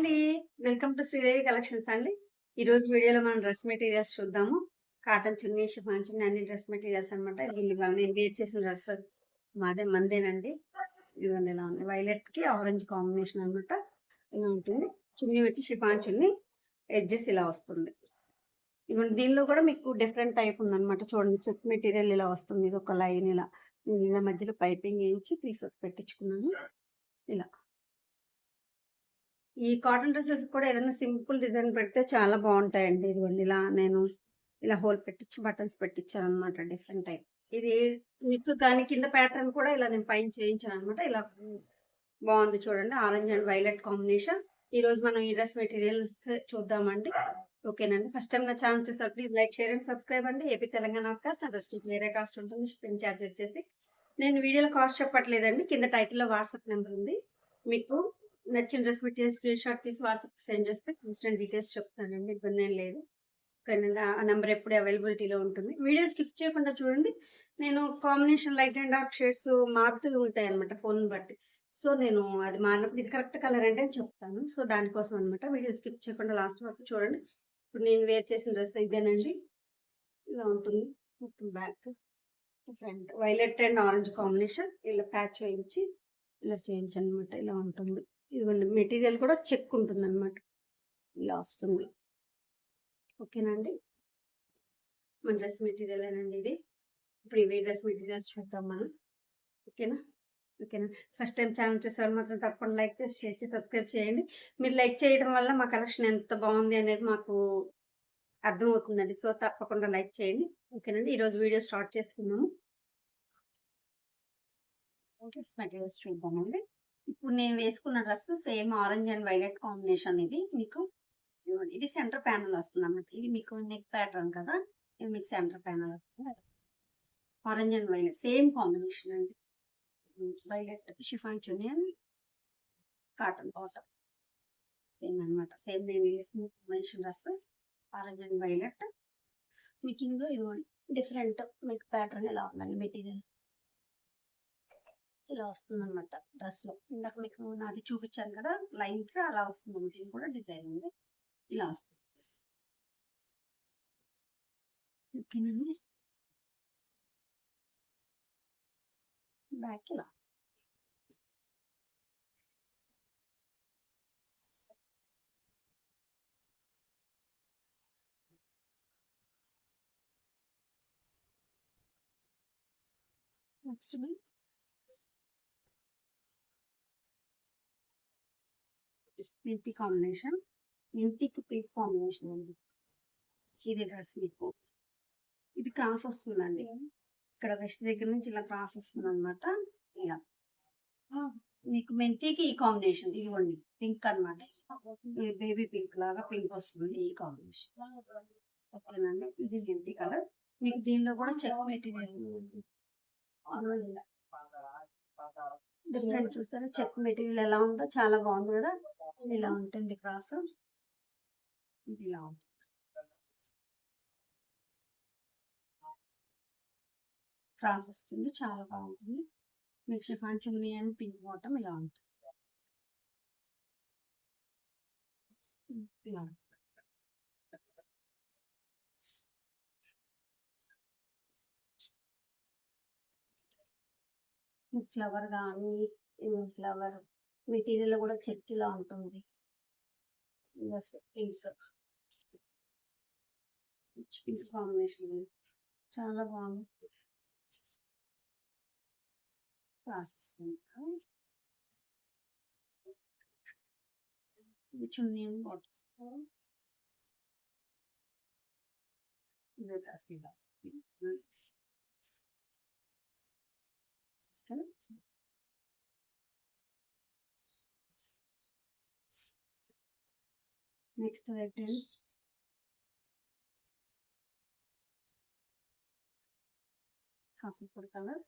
అండి. Welcome to Sridevi collections అండి. ఈరోజు వీడియోలో మనం డ్రెస్ మెటీరియల్స్ చూద్దాము. కాటన్ చున్నీ, షిఫాన్ చున్నీ అన్ని డ్రెస్ మెటీరియల్స్ అనమాట. ఇదిగోండి ఇవాళ నేను వేర్ చేసిన డ్రెస్ మందేనండి. ఇదిగోండి ఇలా ఉంది. వైలెట్‌కి ఆరెంజ్ కాంబినేషన్ అనమాట. ఇలా ఉంటుంది. చున్నీ వచ్చి షిఫాన్ చున్నీ, ఎడ్జెస్ ఇలా వస్తుంది. ఇదిగోండి దీనిలో కూడా మీకు డిఫరెంట్ టైప్ ఉందనమాట. చూడండి చెక్ మెటీరియల్ ఇలా వస్తుంది. ఇది ఒక లైన్ ఇలా. నేను ఇలా మధ్యలో పైపింగ్ వేయించి తీసి పెట్టించుకున్నాను. ఇలా. ఈ కాటన్ డ్రెసెస్ కూడా ఏదైనా సింపుల్ డిజైన్ పెడితే చాలా బాగుంటాయండి. ఇదిగోండి ఇలా నేను ఇలా హోల్ పెట్టించి బటన్స్ పెట్టించాను అనమాట. Different type. ఇది నెక్ కానీ కింద ప్యాటర్న్ కూడా ఇలా నేను పైన చేయించాను అనమాట. ఇలా బాగుంది చూడండి. Orange and violet combination. ఈ రోజు మనం ఈ డ్రెస్ మెటీరియల్స్ చూద్దామండి. ఓకేనండి. ఫస్ట్ టైం నా ఛానల్ చూసారు please like, share and subscribe అండి. ఏపీ తెలంగాణ కాస్ట్ నా డ్రెస్ వేరే కాస్ట్ ఉంటుంది. షిప్పింగ్ ఛార్జ్ వచ్చేసి నేను వీడియోలో కాస్ట్ చెప్పట్లేదండి. కింద టైటిల్లో వాట్సాప్ నెంబర్ ఉంది. మీకు నచ్చిన డ్రెస్ మెటీరియల్ స్క్రీన్ షాట్ తీసి వాట్సాప్ సెండ్ చేస్తే ఇన్స్టెంట్ డీటెయిల్స్ చెప్తానండి. ఇబ్బంది ఏం లేదు. ఓకేనండి. ఆ నెంబర్ ఎప్పుడు అవైలబిలిటీలో ఉంటుంది. వీడియో స్కిప్ చేయకుండా చూడండి. నేను combination light and dark shades మారుతూ ఉంటాయి అనమాట ఫోన్ బట్టి. సో నేను అది మారినప్పుడు ఇది కరెక్ట్ కలర్ అంటే చెప్తాను. సో దానికోసం అనమాట. వీడియో స్కిప్ చేయకుండా లాస్ట్ వరకు చూడండి. ఇప్పుడు నేను వేర్ చేసిన డ్రెస్ ఇదేనండి. ఇలా ఉంటుంది. మొత్తం back front violet and orange combination ఇలా ప్యాచ్ వేయించి ఇలా చేయించాను అనమాట. ఇలా ఉంటుంది. ఇదిగోండి మెటీరియల్ కూడా చెక్ ఉంటుంది అనమాట. ఇలా వస్తుంది. ఓకేనండి. మన డ్రెస్ మెటీరియల్ ఏనండి ఇది. ఇప్పుడు ఇవే డ్రెస్ మెటీరియల్స్ చూద్దాం మనం. ఓకేనా ఓకేనా ఫస్ట్ టైం ఛానల్ చూసేవాళ్ళు మాత్రం తప్పకుండా లైక్ చేసి షేర్ చేసి సబ్స్క్రైబ్ చేయండి. మీరు లైక్ చేయడం వల్ల మా కలెక్షన్ ఎంత బాగుంది అనేది మాకు అర్థమవుతుందండి. సో తప్పకుండా లైక్ చేయండి. ఓకేనండి. ఈరోజు వీడియో స్టార్ట్ చేసుకున్నాము. డ్రెస్ మెటీరియల్స్ చూద్దామండి. ఇప్పుడు నేను వేసుకున్న dress same orange and violet combination. ఇది మీకు ఇది సెంటర్ ప్యానల్ వస్తుంది అన్నమాట. ఇది మీకు నెక్ ప్యాటర్న్ కదా. ఇది మీకు సెంటర్ ప్యానల్ వస్తుంది. Orange and violet same combination అండి. Violet chiffon chunni and cotton bottom same అనమాట. సేమ్ నేను వేసిన combination dress orange and violet. మీకు ఇందులో ఇది డిఫరెంట్ మీకు ప్యాటర్న్ ఎలా ఉందండి. మెటీరియల్ ఇలా వస్తుంది అనమాట. డ్రెస్ లో ఇందాక మీకు నాది చూపించాను కదా లైన్స్ అలా వస్తుంది. ఇది కూడా డిజైన్ ఉంది. ఇలా వస్తుంది డ్రెస్. ఓకేనండి. బ్యాక్ ఇలా నెక్స్ట్ మెంతి కాంబినేషన్. మెంతికి పింక్ కాంబినేషన్ అండి. ఇది డ్రెస్ మీకు ఇది క్రాస్ వస్తుందండి. ఇక్కడ వెస్ట్ దగ్గర నుంచి ఇలా క్రాస్ వస్తుంది అనమాట. ఇలా మీకు మెంతికి ఈ కాంబినేషన్ ఇదిగోండి పింక్ అనమాట. బేబీ పింక్ లాగా పింక్ వస్తుంది ఈ కాంబినేషన్. ఓకేనండి. ఇది మెంతి కలర్. మీకు దీనిలో కూడా చెక్ మెటీరియల్ డిఫరెంట్ చూసారా. చెక్ మెటీరియల్ ఎలా ఉందో చాలా బాగుంది కదా. ఇలా ఉంటుంది క్రాస్. ఇది ఇలా ఉంటుంది. క్రాస్ వస్తుంది చాలా బాగుంటుంది. మీకు chiffon chunni and pink bottom ఇలా ఉంటుంది. ఇలా ఫ్లవర్ కానీ ఫ్లవర్ మెటీరియల్ కూడా చెక్ ఇలా ఉంటుంది. పింక్ కాంబినేషన్ చాలా బాగుంది. ఇది chunni bottom next red and coffee colour.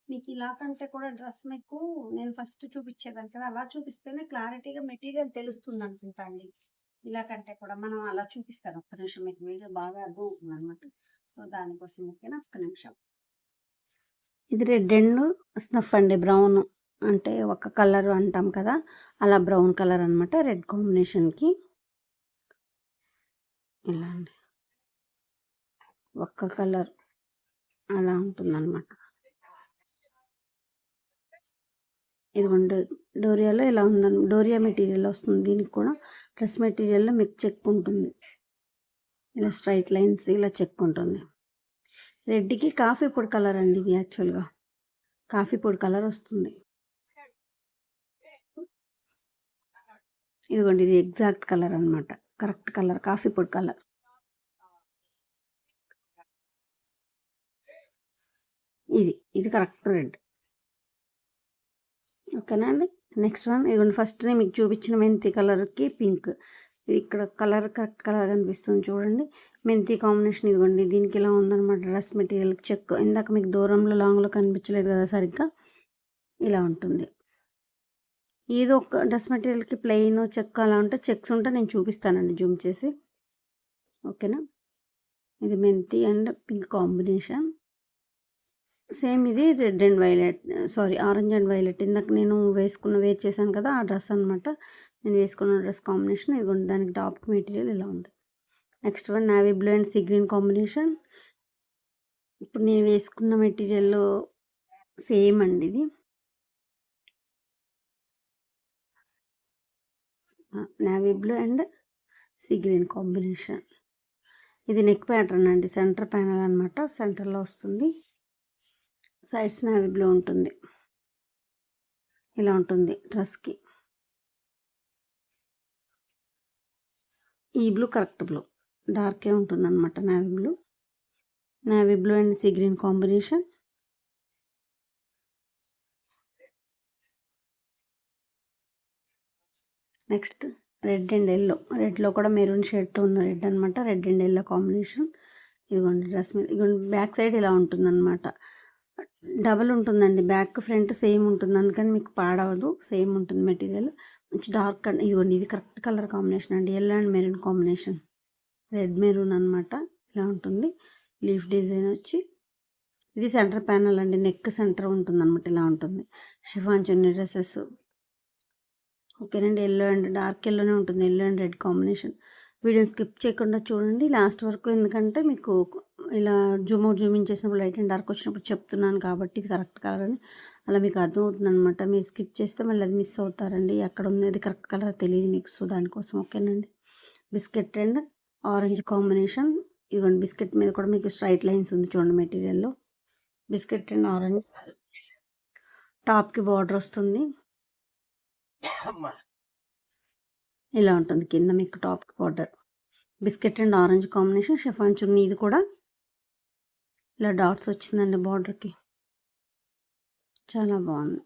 మీకు ఇలా కంటే కూడా డ్రెస్ మీకు నేను ఫస్ట్ చూపించేదాన్ని కదా అలా చూపిస్తేనే క్లారిటీగా మెటీరియల్ తెలుస్తుంది అనుకుంటా అండి. ఇలా కంటే కూడా మనం అలా చూపిస్తాను. ఒక్క నిమిషం మీకు వీడియో బాగా అర్థం అవుతుంది అనమాట. సో దానికోసం ఓకేనా. ఒక్క నిమిషం. ఇది రెడ్ అండ్ స్నఫ్ అండి, బ్రౌన్ అంటే ఒక కలర్ అంటాం కదా, అలా బ్రౌన్ కలర్ అనమాట రెడ్ కాంబినేషన్కి. ఇలా అండి, ఒక్క కలర్ అలా ఉంటుందన్నమాట. ఇదిగోండి, డోరియాలో ఇలా ఉందని, డోరియా మెటీరియల్ వస్తుంది. దీనికి కూడా డ్రెస్ మెటీరియల్లో మీకు చెక్ ఉంటుంది, ఇలా స్ట్రైట్ లైన్స్ ఇలా చెక్ ఉంటుంది. రెడ్కి కాఫీ పొడి కలర్ అండి ఇది, యాక్చువల్గా కాఫీ పొడి కలర్ వస్తుంది. ఇదిగోండి, ఇది ఎగ్జాక్ట్ కలర్ అనమాట, కరెక్ట్ కలర్ కాఫీ పొడి కలర్. ఇది కరెక్ట్ రెడ్. ఓకేనా అండి. నెక్స్ట్ వన్ ఇదిగోండి, ఫస్ట్నే మీకు చూపించిన మెంతి కలర్కి పింక్. ఇది ఇక్కడ కలర్ కరెక్ట్ కలర్ కనిపిస్తుంది చూడండి, మెంతి కాంబినేషన్. ఇదిగోండి, దీనికి ఇలా ఉందన్నమాట డ్రెస్ మెటీరియల్ చెక్. ఇందాక మీకు దూరంలో లాంగ్లో కనిపించలేదు కదా సరిగ్గా, ఇలా ఉంటుంది. ఏదో ఒక డ్రెస్ మెటీరియల్కి ప్లెయిన్ చెక్ అలా ఉంటే, చెక్స్ ఉంటే నేను చూపిస్తానండి జూమ్ చేసి. ఓకేనా. ఇది మెంతి అండ్ పింక్ కాంబినేషన్. సేమ్ ఇది red and violet, sorry orange and violet. ఇందాక నేను వేర్ చేశాను కదా, ఆ డ్రెస్ అనమాట. నేను వేసుకున్న డ్రెస్ కాంబినేషన్ ఇదిగోండి, దానికి టాప్ మెటీరియల్ ఇలా ఉంది. Next one navy blue and sea green combination. ఇప్పుడు నేను వేసుకున్న మెటీరియల్ సేమ్ అండి, ఇది navy blue and sea green combination. ఇది నెక్ ప్యాటర్న్ అండి, సెంటర్ ప్యానల్ అనమాట, సెంటర్లో వస్తుంది. సైడ్స్ నావీ బ్లూ ఉంటుంది, ఇలా ఉంటుంది డ్రెస్కి. ఈ బ్లూ కరెక్ట్ బ్లూ, డార్కే ఉంటుంది అనమాట navy blue and sea green combination. Next red and yellow, రెడ్లో కూడా మెరూన్ షేడ్తో ఉన్న రెడ్ అనమాట, రెడ్ అండ్ ఎల్లో కాంబినేషన్. ఇదిగోండి డ్రెస్ మీద, ఇదిగోండి బ్యాక్ సైడ్ ఇలా ఉంటుందన్నమాట, డబల్ ఉంటుందండి, బ్యాక్ ఫ్రంట్ సేమ్ ఉంటుంది, అందుకని మీకు పాడవదు, సేమ్ ఉంటుంది మెటీరియల్. మంచి డార్క్ అండ్ ఇదిగోండి, ఇది కరెక్ట్ కలర్ కాంబినేషన్ అండి, yellow and maroon combination, red maroon అనమాట. ఇలా ఉంటుంది. లీఫ్ డిజైన్ వచ్చి, ఇది సెంటర్ ప్యానల్ అండి, నెక్ సెంటర్ ఉంటుంది అనమాట, ఇలా ఉంటుంది. షిఫాన్ చున్నీ డ్రెస్సెస్. ఓకేనండి, ఎల్లో అండ్ డార్క్ ఎల్లోనే ఉంటుంది, ఎల్లో అండ్ రెడ్ కాంబినేషన్. వీడియోని స్కిప్ చేయకుండా చూడండి లాస్ట్ వరకు, ఎందుకంటే మీకు ఇలా జూమింగ్ చేసినప్పుడు లైట్ అండ్ డార్క్ వచ్చినప్పుడు చెప్తున్నాను కాబట్టి ఇది కరెక్ట్ కలర్ అని, అలా మీకు అర్థమవుతుంది అనమాట. మీరు స్కిప్ చేస్తే మళ్ళీ అది మిస్ అవుతారండి, అక్కడ ఉన్నది కరెక్ట్ కలర్ తెలియదు మీకు, సో దానికోసం. ఓకేనండి. Biscuit and orange combination. ఇదిగోండి, బిస్కెట్ మీద కూడా మీకు స్ట్రైట్ లైన్స్ ఉంది చూడండి మెటీరియల్లో. బిస్కెట్ అండ్ ఆరెంజ్, టాప్కి బార్డర్ వస్తుంది, ఇలా ఉంటుంది కింద మీకు టాప్కి border. Biscuit and orange combination, chiffon chunni. ఇది కూడా ఇలా డాట్స్ వచ్చిందండి బార్డర్కి, చాలా బాగుంది.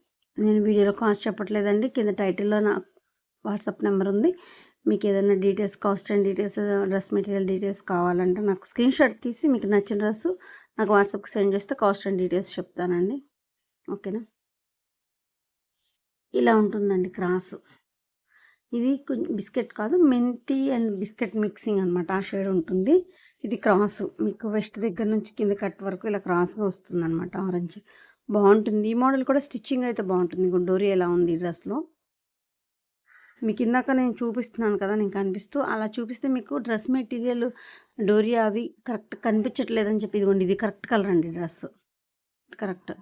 నేను వీడియోలో కాస్ట్ చెప్పట్లేదండి, కింద టైటిల్లో నా వాట్సాప్ నెంబర్ ఉంది. మీకు ఏదైనా details, cost and details, dress material details కావాలంటే నాకు స్క్రీన్ షాట్ తీసి మీకు నచ్చిన డ్రెస్ నాకు వాట్సాప్కి సెండ్ చేస్తే కాస్ట్ అండ్ డీటెయిల్స్ చెప్తానండి. ఓకేనా. ఇలా ఉంటుందండి క్రాస్. ఇది కొంచెం బిస్కెట్ కాదు, మెంతి అండ్ బిస్కెట్ మిక్సింగ్ అనమాట, ఆ షేడ్ ఉంటుంది. ఇది క్రాస్, మీకు వెస్ట్ దగ్గర నుంచి కింద కట్ వరకు ఇలా క్రాస్గా వస్తుంది అనమాట, ఆరెంజ్. బాగుంటుంది. ఈ మోడల్ కూడా స్టిచ్చింగ్ అయితే బాగుంటుంది. డోరీ ఎలా ఉంది ఈ డ్రెస్లో, మీకు ఇందాక నేను చూపిస్తున్నాను కదా, నేను కనిపిస్తూ అలా చూపిస్తే మీకు డ్రెస్ మెటీరియల్ డోరియా అవి కరెక్ట్ కనిపించట్లేదని చెప్పి, ఇదిగోండి ఇది కరెక్ట్ కలర్ అండి డ్రెస్, కరెక్ట్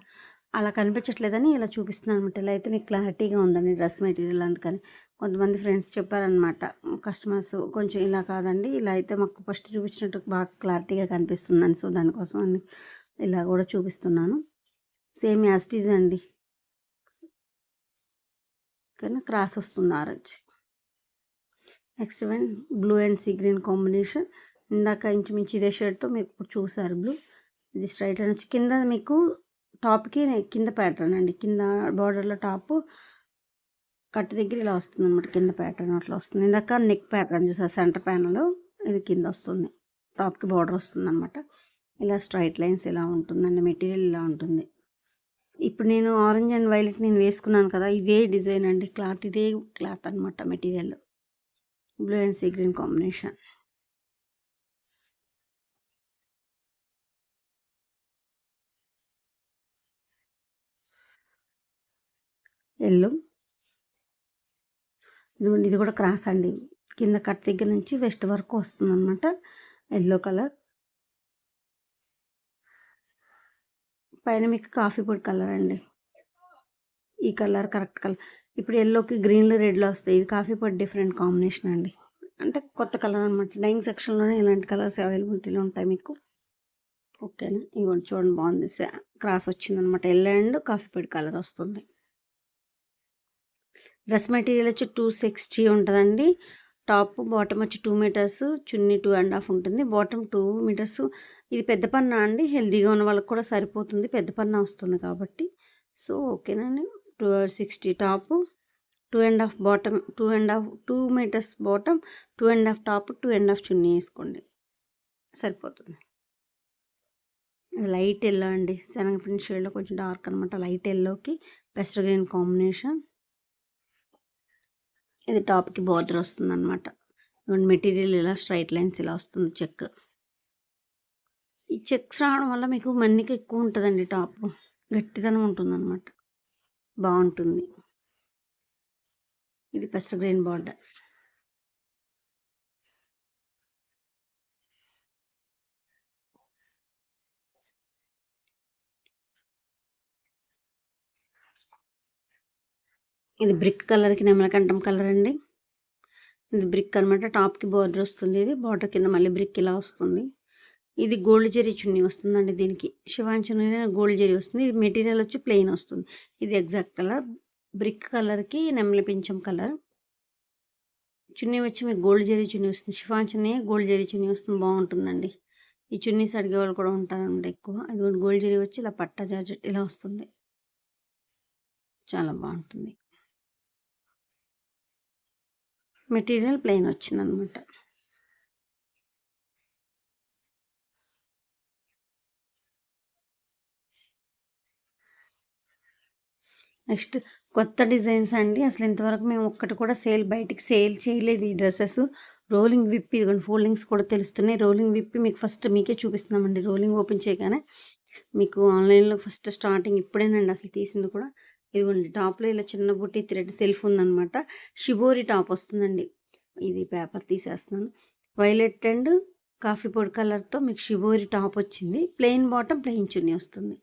అలా కనిపించట్లేదని ఇలా చూపిస్తున్నాను అనమాట. ఇలా అయితే మీకు క్లారిటీగా ఉందండి డ్రెస్ మెటీరియల్. అందుకని కొంతమంది ఫ్రెండ్స్ చెప్పారనమాట, కస్టమర్స్, కొంచెం ఇలా కాదండి, ఇలా అయితే మాకు ఫస్ట్ చూపించినట్టు బాగా క్లారిటీగా కనిపిస్తుందని, సో దానికోసం అని ఇలా కూడా చూపిస్తున్నాను. సేమ్ యాస్టీజ్ అండి, ఓకేనా. క్రాస్ వస్తుంది orange. Next one blue and sea green combination. ఇందాక ఇంచుమించు ఇదే షేడ్తో మీకు చూసారు బ్లూ. ఇది స్ట్రైట్ అని వచ్చి కింద మీకు టాప్కి కింద ప్యాటర్న్ అండి, కింద బార్డర్లో టాప్ కట్ దగ్గర ఇలా వస్తుంది అనమాట, కింద ప్యాటర్న్ అట్లా వస్తుంది. ఇందాక నెక్ ప్యాటర్న్ చూసారు సెంటర్ ప్యానల్, ఇది కింద వస్తుంది, టాప్కి బార్డర్ వస్తుంది అనమాట. ఇలా స్ట్రైట్ లైన్స్ ఇలా ఉంటుందండి, మెటీరియల్ ఇలా ఉంటుంది. ఇప్పుడు నేను ఆరెంజ్ అండ్ వైలెట్ నేను వేసుకున్నాను కదా, ఇదే డిజైన్ అండి, క్లాత్ ఇదే క్లాత్ అనమాట, material blue and sea green combination. Yellow. ఇది కూడా క్రాస్ అండి, కింద కట్ దగ్గర నుంచి వెస్ట్ వరకు వస్తుంది అనమాట. ఎల్లో కలర్, పైన మీకు కాఫీ పొడి కలర్ అండి. ఈ కలర్ కరెక్ట్ కలర్. ఇప్పుడు ఎల్లోకి గ్రీన్లో రెడ్లో వస్తాయి. ఇది కాఫీ పొడి డిఫరెంట్ కాంబినేషన్ అండి, అంటే కొత్త కలర్ అనమాట. డైయింగ్ సెక్షన్లోనే ఇలాంటి కలర్స్ అవైలబిలిటీలో ఉంటాయి మీకు. ఓకేనా, ఇదిగోండి చూడండి బాగుంది, క్రాస్ వచ్చిందనమాట. ఎల్లో అండ్ కాఫీ పొడి కలర్ వస్తుంది. డ్రెస్ మెటీరియల్ వచ్చి 260 ఉంటుందండి. టాప్ బాటమ్ వచ్చి 2 మీటర్స్, చున్నీ 2.5 ఉంటుంది, బాటమ్ 2 మీటర్స్. ఇది పెద్ద పన్నా అండి, హెల్తీగా ఉన్న వాళ్ళకి కూడా సరిపోతుంది, పెద్ద పన్నా వస్తుంది కాబట్టి. సో ఓకేనండి, 260 top, 2.5 bottom, 2 meters bottom, 2.5 top, 2.5 chunni వేసుకోండి, సరిపోతుంది. లైట్ ఎల్లో అండి, శనగపిండి షేడ్లో కొంచెం డార్క్ అనమాట. లైట్ ఎల్లోకి పెస్టల్ గ్రీన్ కాంబినేషన్. ఇది టాప్కి బార్డర్ వస్తుంది అనమాట. మెటీరియల్ ఇలా స్ట్రైట్ లైన్స్ ఇలా వస్తుంది చెక్. ఈ చెక్స్ రావడం వల్ల మీకు మన్నిక ఎక్కువ ఉంటుందండి, టాప్ గట్టిదనం ఉంటుంది అనమాట, బాగుంటుంది. ఇది పెస్టల్ గ్రీన్ బార్డర్. ఇది బ్రిక్ కలర్కి నెమలకంఠం కలర్ అండి. ఇది బ్రిక్ అనమాట, టాప్కి బార్డర్ వస్తుంది. ఇది బార్డర్ కింద మళ్ళీ బ్రిక్ ఇలా వస్తుంది. ఇది గోల్డ్ జెరీ చున్నీ వస్తుందండి, దీనికి శివాన్ చున్నీ గోల్డ్ జెరీ వస్తుంది. ఇది మెటీరియల్ వచ్చి ప్లెయిన్ వస్తుంది. ఇది ఎగ్జాక్ట్ కలర్, బ్రిక్ కలర్కి నెమలి పింఛం కలర్. చున్నీ వచ్చి మీకు గోల్డ్ జెరీ చున్నీ వస్తుంది, శివాన్ చున్నీ గోల్డ్ జెరీ చున్నీ వస్తుంది, బాగుంటుందండి. ఈ చున్నీస్ అడిగే వాళ్ళు కూడా ఉంటారనమాట ఎక్కువ. అది గోల్డ్ జెరీ వచ్చి ఇలా పట్టా జార్జెట్ ఇలా వస్తుంది, చాలా బాగుంటుంది. మెటీరియల్ ప్లెయిన్ వచ్చిందనమాట. నెక్స్ట్ కొత్త డిజైన్స్ అండి, అసలు ఇంతవరకు మేము ఒక్కటి కూడా బయటికి సేల్ చేయలేదు. ఈ డ్రెస్సెస్ రోలింగ్ విప్పి, ఇదిగోండి ఫోల్డింగ్స్ కూడా తెలుస్తున్నాయి. రోలింగ్ విప్పి మీకు ఫస్ట్ మీకే చూపిస్తున్నామండి. రోలింగ్ ఓపెన్ చేయగానే మీకు ఆన్లైన్లో ఫస్ట్ స్టార్టింగ్ ఇప్పుడేనండి అసలు తీసింది కూడా. ఇదిగోండి టాప్లో ఇలా చిన్న బుట్టి థ్రెడ్ సెల్ఫ్ ఉందన్నమాట. షిబోరి టాప్ వస్తుందండి. ఇది పేపర్ తీసేస్తున్నాను. వైలెట్ అండ్ కాఫీ పొడి కలర్తో మీకు షిబోరి టాప్ వచ్చింది. ప్లెయిన్ బాటమ్, ప్లెయిన్ చున్నీ వస్తుంది.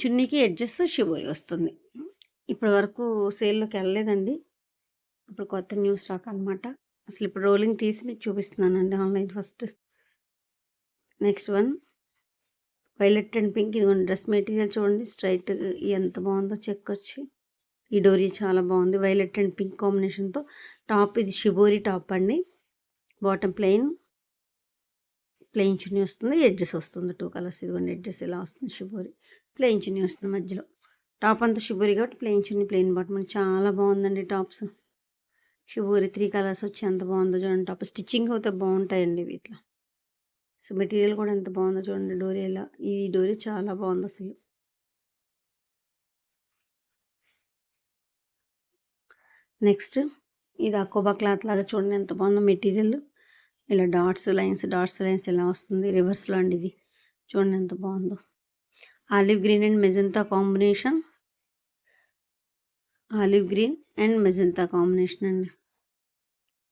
చున్నీకి ఎడ్జెస్ షిబోరి వస్తుంది. ఇప్పటి వరకు సేల్లోకి వెళ్ళలేదండి, ఇప్పుడు కొత్త న్యూ స్టాక్ అనమాట. అసలు ఇప్పుడు రోలింగ్ తీసి మీకు చూపిస్తున్నానండి online first. Next one violet and pink. ఇదిగోండి డ్రెస్ మెటీరియల్ చూడండి, స్ట్రైట్ ఎంత బాగుందో చెక్ వచ్చి. ఈ డోరీ చాలా బాగుంది, వైలెట్ అండ్ పింక్ కాంబినేషన్తో. టాప్ ఇది షిబోరి టాప్ అండి, బాటమ్ ప్లెయిన్ చున్నీ వస్తుంది, ఎడ్జెస్ వస్తుంది 2 కలర్స్. ఇదిగోండి ఎడ్జెస్ ఇలా వస్తుంది, షిబోరి ప్లెయిన్ చున్నీ వస్తుంది మధ్యలో. టాప్ అంతా షిబోరి కాబట్టి ప్లెయిన్ చున్నీ, ప్లెయిన్ బాటమ్. చాలా బాగుందండి టాప్స్. షిబోరి 3 కలర్స్ వచ్చి ఎంత బాగుందో చూడండి. టాప్ స్టిచ్చింగ్ అయితే బాగుంటాయండి వీటిలో. సో మెటీరియల్ కూడా ఎంత బాగుందో చూడండి. డోరీ ఇలా, ఈ డోరీ చాలా బాగుంది అసలు. నెక్స్ట్ ఇది అకోబా క్లాత్ లాగా చూడండి ఎంత బాగుందో మెటీరియల్. ఇలా డాట్స్ లైన్స్ ఇలా వస్తుంది, రివర్స్లో అండి. ఇది చూడండి ఎంత బాగుందో. Olive green and magenta combination, olive green and magenta combination అండి.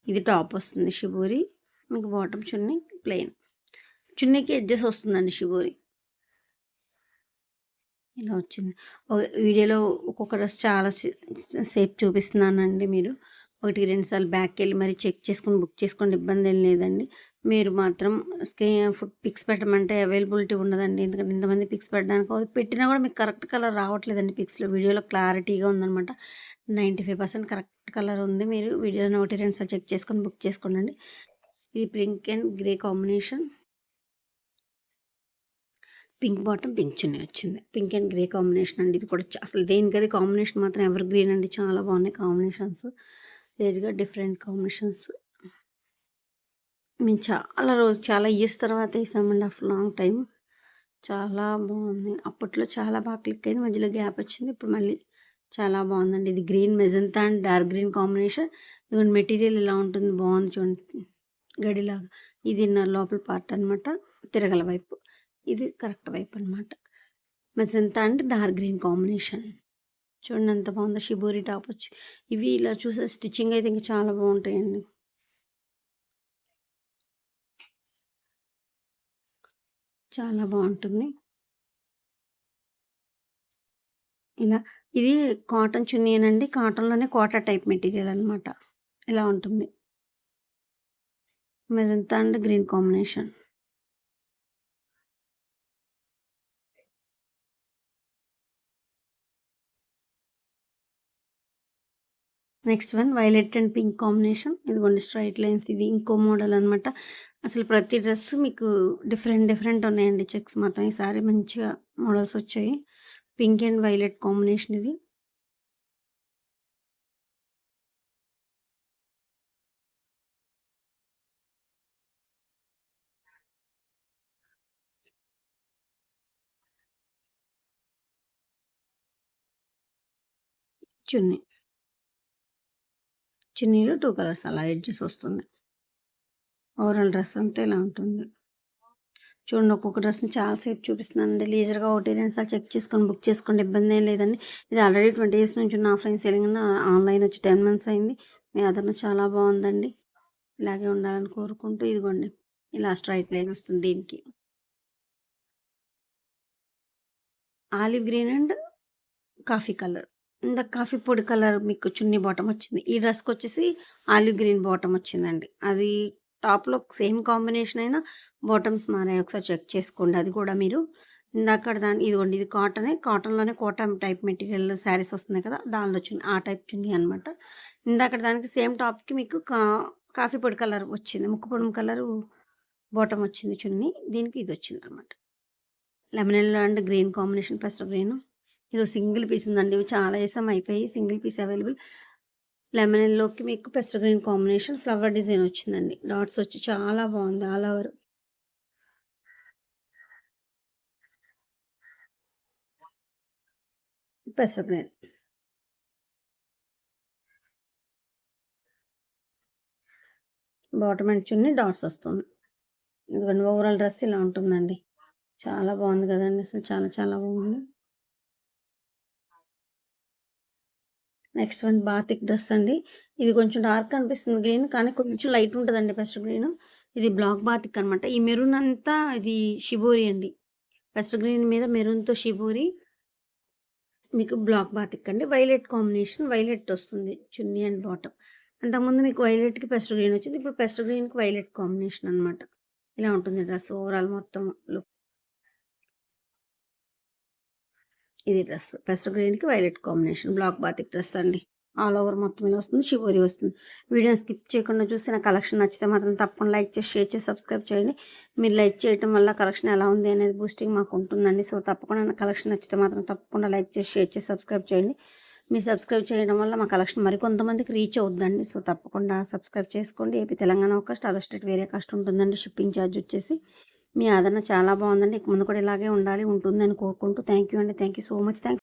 ఇది టాప్ వస్తుంది షిబోరి, మీకు బాటమ్ చున్నీ ప్లెయిన్, చున్నీకి ఎడ్జెస్ వస్తుందండి షిబోరి ఇలా వచ్చింది. వీడియోలో ఒక్కొక్క డ్రెస్ చాలా సేపు చూపిస్తున్నానండి. మీరు 1-2 సార్లు బ్యాక్కి వెళ్ళి మరి చెక్ చేసుకుని బుక్ చేసుకోండి, ఇబ్బంది ఏం లేదండి. మీరు మాత్రం ఫుడ్ పిక్స్ పెట్టమంటే అవైలబిలిటీ ఉండదండి, ఎందుకంటే ఇంతమంది పిక్స్ పెట్టడానికి పెట్టినా కూడా మీకు కరెక్ట్ కలర్ రావట్లేదండి. పిక్స్లో వీడియోలో క్లారిటీగా ఉందన్నమాట, 95% కరెక్ట్ కలర్ ఉంది. మీరు వీడియోలో 1-2 సార్లు చెక్ చేసుకొని బుక్ చేసుకోండి. ఇది pink and grey combination, pink bottom, pink chunni వచ్చింది. పింక్ అండ్ గ్రే కాంబినేషన్ అండి. ఇది కూడా అసలు దేనికది కాంబినేషన్ మాత్రం ఎవర్ గ్రీన్ అండి, చాలా బాగున్నాయి కాంబినేషన్స్, వేరుగా డిఫరెంట్ కాంబినేషన్స్. మేము చాలా ఇయర్స్ తర్వాత వేసామండి, ఆఫ్టర్ లాంగ్ టైం. చాలా బాగుంది. అప్పట్లో చాలా బాగా క్లిక్ అయింది, మధ్యలో గ్యాప్ వచ్చింది, ఇప్పుడు మళ్ళీ చాలా బాగుందండి. ఇది green magenta and dark green combination. ఇదిగోండి మెటీరియల్ ఇలా ఉంటుంది, బాగుంది చూడండి, గడిలాగా. ఇది నా లోపల పార్ట్ అనమాట, తిరగల వైపు. ఇది కరెక్ట్ వైపు అనమాట. Magenta and dark green combination. చూడండి ఎంత బాగుందో షిబోరి టాప్ వచ్చి. ఇవి ఇలా చూసే స్టిచ్చింగ్ అయితే ఇంక చాలా బాగుంటాయండి. చాలా బాగుంటుంది. ఇలా ఇది కాటన్ చున్నీయేనండి. కాటన్‌లోనే కోటా టైప్ మెటీరియల్ అనమాట. ఇలా ఉంటుంది. Magenta and green combination. Next one violet and pink combination. ఇదిగోండి స్ట్రెయిట్ లైన్స్, ఇది ఇంకో మోడల్ అనమాట. అసలు ప్రతి డ్రెస్ మీకు డిఫరెంట్ డిఫరెంట్ ఉన్నాయండి. చెక్స్ మాత్రం ఈసారి మంచిగా మోడల్స్ వచ్చాయి. పింక్ అండ్ వైలెట్ కాంబినేషన్ ఇది. చున్నీ. చున్నీలో 2 కలర్స్ అలా ఎడ్జెస్ వస్తుంది. ఓవరాల్ డ్రెస్ అంతా ఇలా ఉంటుంది. చూడండి ఒక్కొక్క డ్రెస్‌ని చాలా సేపు చూపిస్తున్నానండి. లీజర్‌గా 1, 2 సార్లు చెక్ చేసుకొని బుక్ చేసుకోండి. ఇబ్బంది ఏం లేదండి. ఇది ఆల్రెడీ 20 ఇయర్స్ నుంచి ఉన్న ఆఫ్‌లైన్ సేలింగ్ ఆన్‌లైన్ వచ్చి 10 మంత్స్ అయింది. మీ ఆదరణ చాలా బాగుందండి. ఇలాగే ఉండాలని కోరుకుంటూ ఇదిగోండి ఇలా స్ట్రెయిట్ లైన్ వస్తుంది దీనికి. Olive green and coffee colour. ఇందాక కాఫీ పొడి కలర్ మీకు చున్నీ బాటమ్ వచ్చింది. ఈ డ్రెస్‌కొచ్చేసి ఆలివ్ గ్రీన్ బాటమ్ వచ్చిందండి. అది టాప్‌లో సేమ్ కాంబినేషన్ అయినా బాటమ్స్ మారాయి. ఒకసారి చెక్ చేసుకోండి అది కూడా మీరు. ఇందాకడ ఇదిగోండి ఇది కాటనే. కాటన్‌లోనే కోటా టైప్ మెటీరియల్ శారీస్ వస్తున్నాయి కదా! దానిలో చున్నీ ఆ టైప్ చున్నీ అనమాట. ఇందాకడ దానికి సేమ్ టాప్‌కి మీకు కాఫీ పొడి కలర్ వచ్చింది. ముక్కు పొడుము కలరు బాటమ్ వచ్చింది చున్నీ. దీనికి ఇదొచ్చిందనమాట. Lemon yellow and green combination పెసర గ్రీను. ఇదో సింగిల్ పీస్ ఉందండి. ఇవి చాలా ఏసాం అయిపోయి. Single piece available. లెమన్ యెల్లోకి మీకు పెసర గ్రీన్ కాంబినేషన్ ఫ్లవర్ డిజైన్ వచ్చిందండి. డాట్స్ వచ్చి చాలా బాగుంది ఆల్ ఓవర్. పెసర green. Bottom and chunni dots వస్తుంది. ఇదిగోండి ఓవరాల్ డ్రెస్ ఇలా ఉంటుందండి. చాలా బాగుంది కదండి. అసలు చాలా చాలా బాగుంది. నెక్స్ట్ వన్ బాతిక్ డ్రెస్ అండి. ఇది కొంచెం డార్క్ అనిపిస్తుంది గ్రీన్. కానీ కొంచెం లైట్ ఉంటదండి పెసర గ్రీను. ఇది బ్లాక్ బాతిక్ అనమాట. ఈ మెరూన్ అంతా ఇది షిబోరి అండి. పెసర గ్రీన్ మీద మెరూన్‌తో షిబోరి. మీకు బ్లాక్ బాతిక్ అండి. Violet combination. వైలెట్ వస్తుంది చున్నీ అండ్ బాటమ్. అంతకుముందు మీకు వైలెట్‌కి పెసర గ్రీన్ వచ్చింది. ఇప్పుడు పెసర గ్రీన్‌కి వైలెట్ కాంబినేషన్ అనమాట. ఇలా ఉంటుంది డ్రెస్ ఓవరాల్ మొత్తం లుక్. ఇది డ్రెస్. పెసర గ్రీన్‌కి violet combination black batik dress అండి. ఆల్ ఓవర్ మొత్తం ఇలా వస్తుంది. షిబోరి వస్తుంది. వీడియోని స్కిప్ చేయకుండా చూసి నా కలెక్షన్ నచ్చితే మాత్రం తప్పకుండా లైక్ చేసి, షేర్ చేసి, సబ్స్క్రైబ్ చేయండి. మీరు లైక్ చేయటం వల్ల కలెక్షన్ ఎలా ఉంది అనేది బూస్టింగ్ మాకు ఉంటుందండి. సో, తప్పకుండా నా కలెక్షన్ నచ్చితే మాత్రం తప్పకుండా లైక్ చేసి, షేర్ చేసి, సబ్స్క్రైబ్ చేయండి. మీరు సబ్స్క్రైబ్ చేయడం వల్ల మా కలెక్షన్ మరికొంతమందికి రీచ్ అవుద్దండి. సో, తప్పకుండా సబ్స్క్రైబ్ చేసుకోండి. ఏపీ, తెలంగాణ ఒక కాస్ట్, అదర్ స్టేట్ వేరే కాస్ట్ ఉంటుందండి. షిప్పింగ్ ఛార్జ్ వచ్చేసి. మీ ఆదరణ చాలా బాగుందండి. ఇక ముందు కూడా ఇలాగే ఉండాలి, ఉంటుందని కోరుకుంటూ థ్యాంక్ యూ అండి. Thank you so much. Thanks.